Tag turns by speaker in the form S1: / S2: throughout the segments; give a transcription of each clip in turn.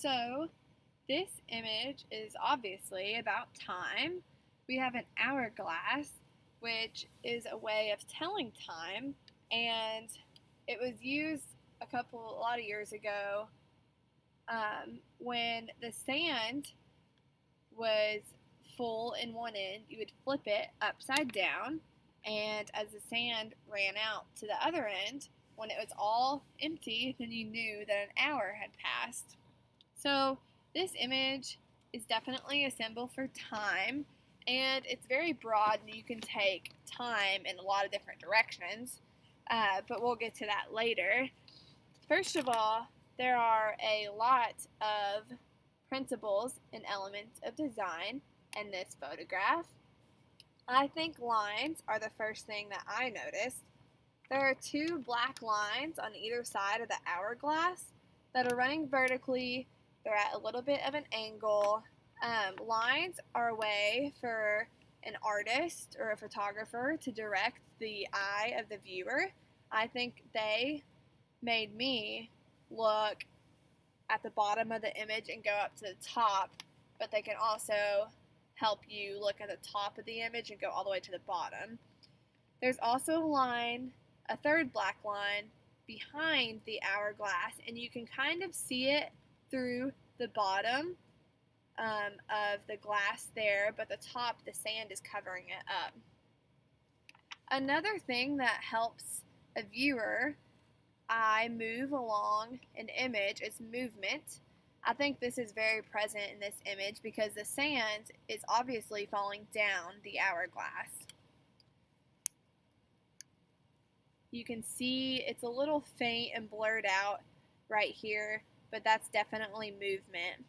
S1: So, this image is obviously about time. We have an hourglass, which is a way of telling time, and it was used a lot of years ago when the sand was full in one end. You would flip it upside down, and as the sand ran out to the other end, when it was all empty, then you knew that an hour had passed. So this image is definitely a symbol for time, and it's very broad, and you can take time in a lot of different directions, but we'll get to that later. First of all, there are a lot of principles and elements of design in this photograph. I think lines are the first thing that I noticed. There are two black lines on either side of the hourglass that are running vertically. They're at a little bit of an angle. Lines are a way for an artist or a photographer to direct the eye of the viewer. I think they made me look at the bottom of the image and go up to the top, but they can also help you look at the top of the image and go all the way to the bottom. There's also a third black line behind the hourglass, and you can kind of see it through the bottom of the glass there, but the top, the sand is covering it up. Another thing that helps a viewer eye move along an image is movement. I think this is very present in this image because the sand is obviously falling down the hourglass. You can see it's a little faint and blurred out right here, but that's definitely movement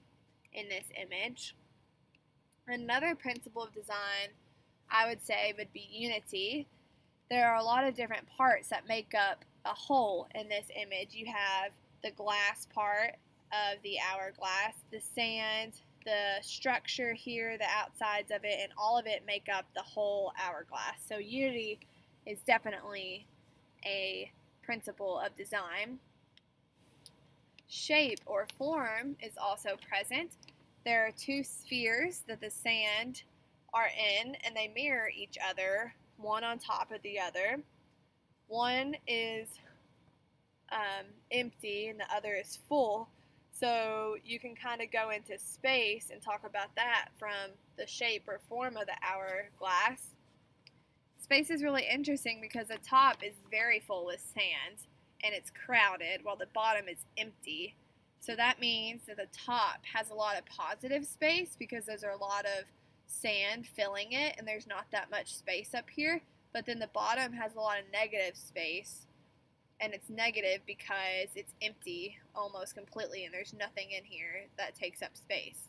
S1: in this image. Another principle of design I would say would be unity. There are a lot of different parts that make up a whole in this image. You have the glass part of the hourglass, the sand, the structure here, the outsides of it, and all of it make up the whole hourglass. So unity is definitely a principle of design. Shape or form is also present. There are two spheres that the sand are in, and they mirror each other, one on top of the other. One is empty and the other is full. So you can kind of go into space and talk about that from the shape or form of the hourglass. Space is really interesting because the top is very full with sand and it's crowded while the bottom is empty. So that means that the top has a lot of positive space because there's a lot of sand filling it and there's not that much space up here. But then the bottom has a lot of negative space, and it's negative because it's empty almost completely and there's nothing in here that takes up space.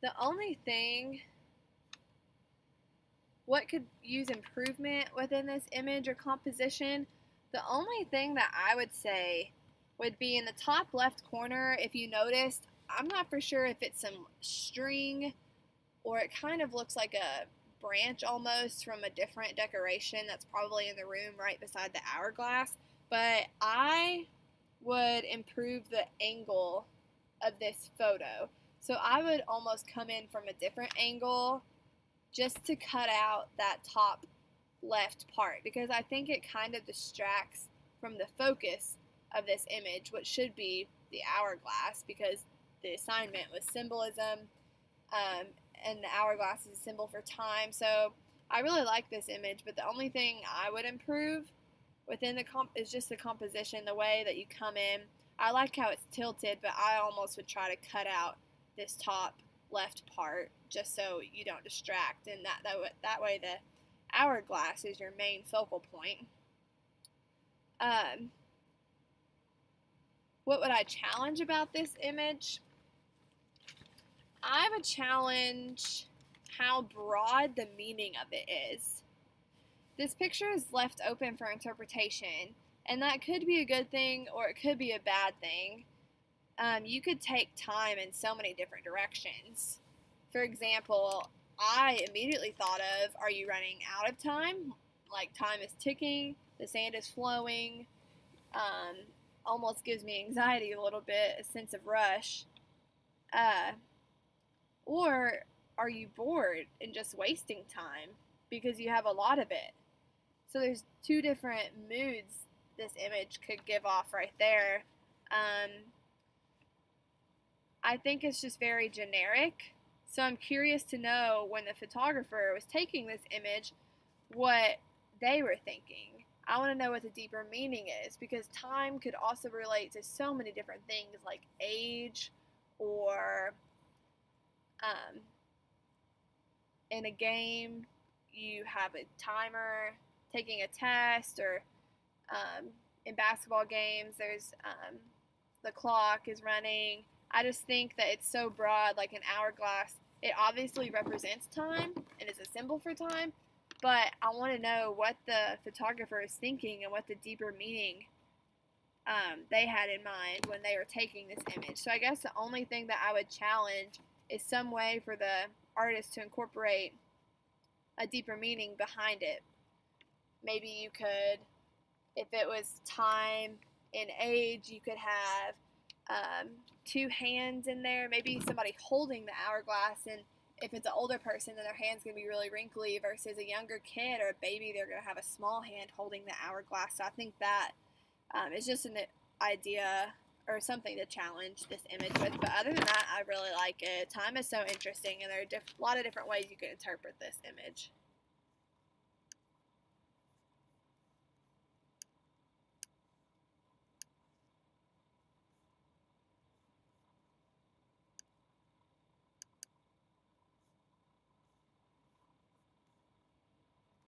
S1: The only thing, what could use improvement within this image or composition, the only thing that I would say would be in the top left corner. If you noticed, I'm not for sure if it's some string or it kind of looks like a branch almost from a different decoration that's probably in the room right beside the hourglass, but I would improve the angle of this photo. So I would almost come in from a different angle just to cut out that top left part because I think it kind of distracts from the focus of this image, which should be the hourglass, because the assignment was symbolism, and the hourglass is a symbol for time. So I really like this image, but the only thing I would improve within the is just the composition, the way that you come in. I like how it's tilted, but I almost would try to cut out this top left part just so you don't distract, and that way the hourglass is your main focal point. What would I challenge about this image? I would challenge how broad the meaning of it is. This picture is left open for interpretation, and that could be a good thing or it could be a bad thing. You could take time in so many different directions. For example, I immediately thought of, are you running out of time? like time is ticking, the sand is flowing, um, almost gives me anxiety a little bit, a sense of rush. Uh, or are you bored and just wasting time because you have a lot of it? So there's two different moods this image could give off right there. Um, I think it's just very generic. So I'm curious to know when the photographer was taking this image, what they were thinking. I want to know what the deeper meaning is, because time could also relate to so many different things like age, or in a game you have a timer, taking a test, or in basketball games there's the clock is running. I just think that it's so broad, like an hourglass. It obviously represents time and is a symbol for time, but I want to know what the photographer is thinking and what the deeper meaning they had in mind when they were taking this image. So I guess the only thing that I would challenge is some way for the artist to incorporate a deeper meaning behind it. Maybe you could, if it was time and age, you could have two hands in there, maybe somebody holding the hourglass, and if it's an older person, then their hand's going to be really wrinkly, versus a younger kid or a baby, they're going to have a small hand holding the hourglass. So I think that is just an idea or something to challenge this image with. But other than that, I really like it. Time is so interesting, and there are a lot of different ways you can interpret this image.